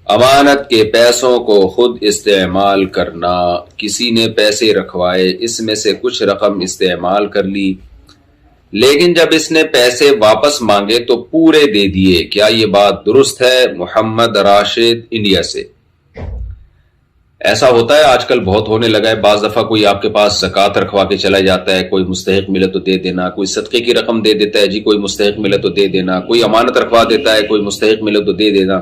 امانت کے پیسوں کو خود استعمال کرنا. کسی نے پیسے رکھوائے، اس میں سے کچھ رقم استعمال کر لی، لیکن جب اس نے پیسے واپس مانگے تو پورے دے دیے. کیا یہ بات درست ہے؟ محمد راشد انڈیا سے. ایسا ہوتا ہے، آج کل بہت ہونے لگا ہے. بعض دفعہ کوئی آپ کے پاس زکوٰۃ رکھوا کے چلا جاتا ہے، کوئی مستحق ملے تو دے دینا، کوئی صدقے کی رقم دے دیتا ہے، جی کوئی مستحق ملے تو دے دینا، کوئی امانت رکھوا دیتا ہے، کوئی مستحق ملے تو دے دینا.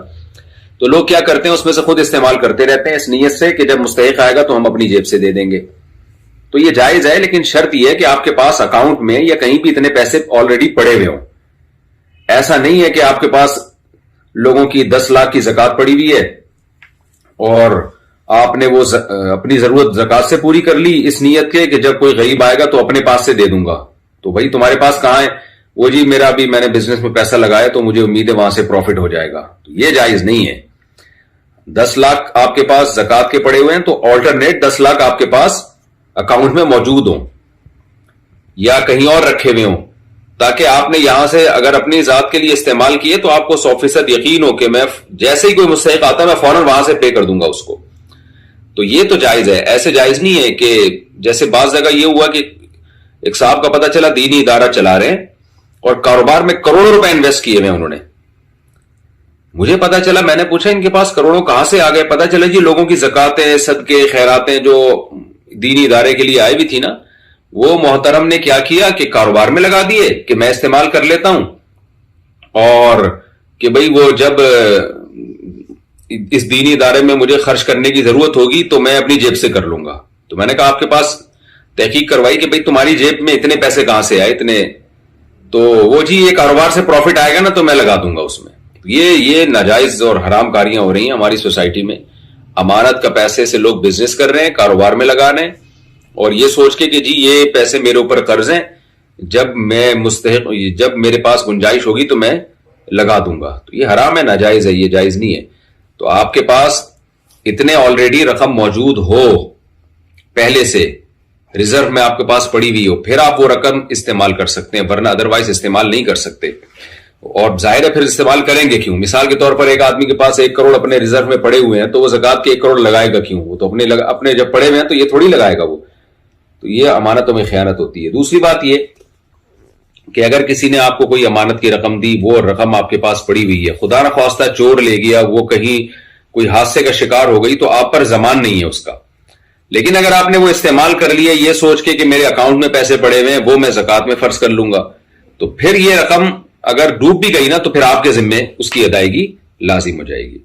تو لوگ کیا کرتے ہیں، اس میں سے خود استعمال کرتے رہتے ہیں اس نیت سے کہ جب مستحق آئے گا تو ہم اپنی جیب سے دے دیں گے. تو یہ جائز ہے، لیکن شرط یہ ہے کہ آپ کے پاس اکاؤنٹ میں یا کہیں بھی اتنے پیسے آلریڈی پڑے ہوئے ہوں. ایسا نہیں ہے کہ آپ کے پاس لوگوں کی 10 لاکھ کی زکوٰۃ پڑی ہوئی ہے اور آپ نے وہ اپنی ضرورت زکوٰۃ سے پوری کر لی اس نیت کے کہ جب کوئی غریب آئے گا تو اپنے پاس سے دے دوں گا. تو بھائی تمہارے پاس کہاں ہے؟ وہ جی میرا ابھی میں نے بزنس میں پیسہ لگایا تو مجھے امید ہے وہاں سے پروفٹ ہو جائے گا. تو یہ جائز نہیں ہے. 10 لاکھ آپ کے پاس زکوٰۃ کے پڑے ہوئے ہیں تو آلٹرنیٹ 10 لاکھ آپ کے پاس اکاؤنٹ میں موجود ہوں یا کہیں اور رکھے ہوئے ہوں، تاکہ آپ نے یہاں سے اگر اپنی ذات کے لیے استعمال کیے تو آپ کو 100% یقین ہو کہ میں جیسے ہی کوئی مستحق آتا ہے میں فوراً وہاں سے پے کر دوں گا اس کو. تو یہ تو جائز ہے. ایسے جائز نہیں ہے کہ جیسے بعض جگہ یہ ہوا کہ ایک صاحب کا پتہ چلا دینی ادارہ چلا رہے ہیں اور کاروبار میں کروڑوں روپے انویسٹ کیے ہوئے انہوں نے. مجھے پتا چلا، میں نے پوچھا ان کے پاس کروڑوں کہاں سے آ گئے؟ پتا چلا جی لوگوں کی زکاتیں، صدقے، خیراتیں جو دینی ادارے کے لیے آئی بھی تھی نا، وہ محترم نے کیا کیا کہ کاروبار میں لگا دیے کہ میں استعمال کر لیتا ہوں، اور کہ بھئی وہ جب اس دینی ادارے میں مجھے خرچ کرنے کی ضرورت ہوگی تو میں اپنی جیب سے کر لوں گا. تو میں نے کہا آپ کے پاس تحقیق کروائی کہ بھئی تمہاری جیب میں اتنے پیسے کہاں سے آئے اتنے؟ تو وہ جی یہ کاروبار سے پروفٹ آئے گا نا تو میں لگا دوں گا اس میں. یہ ناجائز اور حرام کاریاں ہو رہی ہیں ہماری سوسائٹی میں. امانت کا پیسے سے لوگ بزنس کر رہے ہیں، کاروبار میں لگا رہے ہیں، اور یہ سوچ کے کہ جی یہ پیسے میرے اوپر قرض ہیں، جب میرے پاس گنجائش ہوگی تو میں لگا دوں گا. تو یہ حرام ہے، ناجائز ہے، یہ جائز نہیں ہے. تو آپ کے پاس اتنے آلریڈی رقم موجود ہو پہلے سے، ریزرو میں آپ کے پاس پڑی ہوئی ہو، پھر آپ وہ رقم استعمال کر سکتے ہیں، ورنہ ادروائز استعمال نہیں کر سکتے. اور ظاہر ہے پھر استعمال کریں گے کیوں؟ مثال کے طور پر ایک آدمی کے پاس 1 کروڑ اپنے ریزرو میں پڑے ہوئے ہیں تو وہ زکوٰۃ کے 1 کروڑ لگائے گا کیوں؟ وہ تو اپنے جب پڑے ہوئے ہیں تو یہ تھوڑی لگائے گا وہ. تو یہ امانتوں میں خیانت ہوتی ہے. دوسری بات یہ کہ اگر کسی نے آپ کو کوئی امانت کی رقم دی، وہ رقم آپ کے پاس پڑی ہوئی ہے، خدا نخواستہ چور لے گیا، وہ کہیں کوئی حادثے کا شکار ہو گئی، تو آپ پر ضمان نہیں ہے اس کا. لیکن اگر آپ نے وہ استعمال کر لیا یہ سوچ کے کہ میرے اکاؤنٹ میں پیسے پڑے ہوئے ہیں وہ میں زکوٰۃ میں فرض کر لوں گا، تو پھر یہ رقم اگر ڈوب بھی گئی نا تو پھر آپ کے ذمے اس کی ادائیگی لازم ہو جائے گی.